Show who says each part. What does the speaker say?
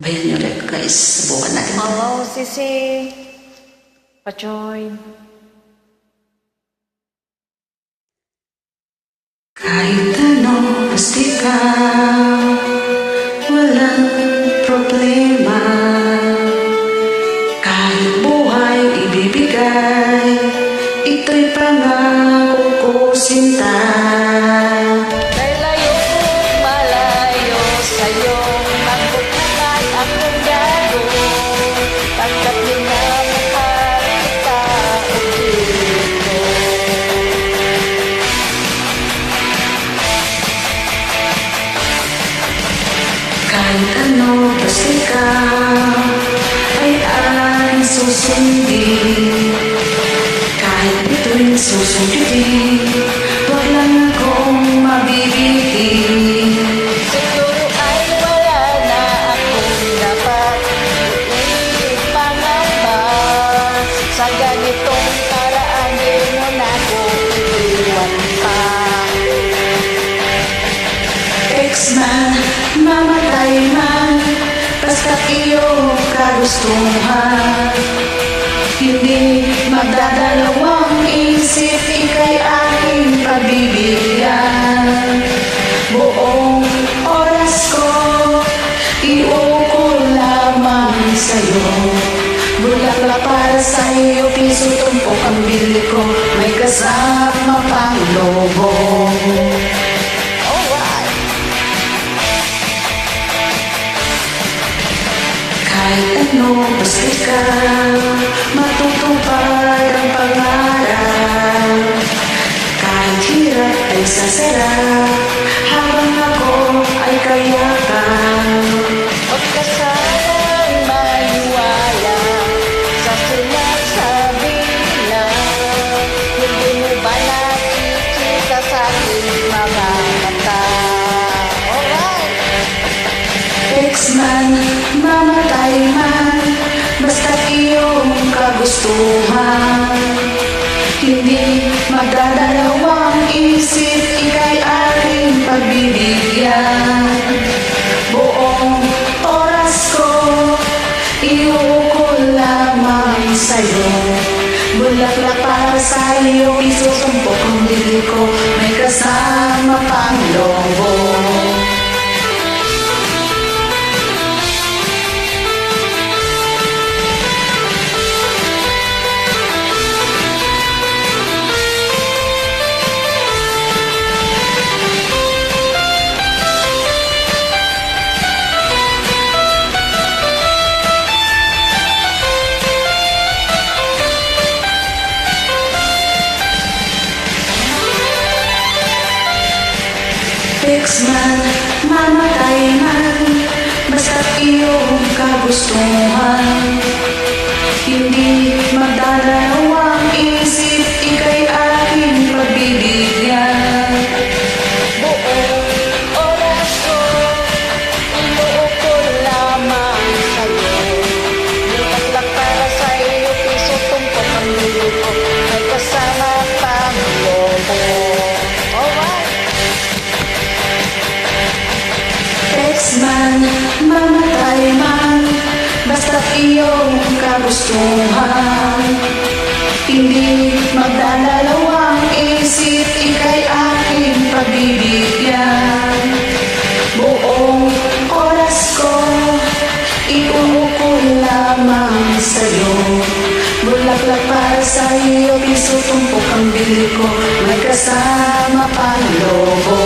Speaker 1: Bayan nyo ulit guys, subukan natin.
Speaker 2: Hello, Sisi. Pa-join.
Speaker 1: Kahit ano, basta ka, walang problema. Kahit buhay ibibigay, ito'y pangako ko sinta.
Speaker 2: Kay layo, malayo sa'yo, magbubukan akong gago. Pagkat minamahal kita, ulit ko.
Speaker 1: Kahit ano, basta ikaw ay aking susundin. Kahit ito'y susundin, wag lang akong mabibigin.
Speaker 2: Siguro ay wala na akong dapat ipangamba. Sa ganitong paraan, di mo na ako iiwan pa.
Speaker 1: Ex man, mamatay man, basta't iyong kagustuhan. Hindi magdadalawang isip, ika'y aking pagbibigyan. Buong oras ko, iukol lamang sa'yo. Bulaklak para sa'yo, piso tumpok ang bili ko, may kasama pang lobo.
Speaker 2: Alright.
Speaker 1: Kahit ano, basta ikaw, matutupad ang pangarap. Kahit hirap ay sasarap, habang ako ay kayakan.
Speaker 2: Huwag ka sanang maniwala sa sinasabi na hindi mo ba nakikita sa aking mga mata? Alright.
Speaker 1: Ex man, mamatay man, basta't iyong kagustuhan. Hindi magdadalawang isip, ika'y aking pagbibigyan. Buong oras ko, iukol lamang sa'yo. Bulaklak para sa'yo, piso tumpok ang bili ko, may kasama pang lobo. Ex man, mamatay man, basta't iyong kagustuhan. Hindi magdadalawang isip, ika'y aking pagbibigyan.
Speaker 2: Buong oras ko, inuukol lamang sa'yo. Bulaklak para sa'yo, piso tumpok ang bili ko, may kasama pang lobo. Alright.
Speaker 1: Ex man, mamatay man, basta't iyong kagustuhan. Hindi magdadalawang isip, ika'y aking pagbibigyan. Buong oras ko, iukol lamang sa'yo. Bulaklak para sa'yo, piso tumpok ang bili ko, may kasama pang lobo.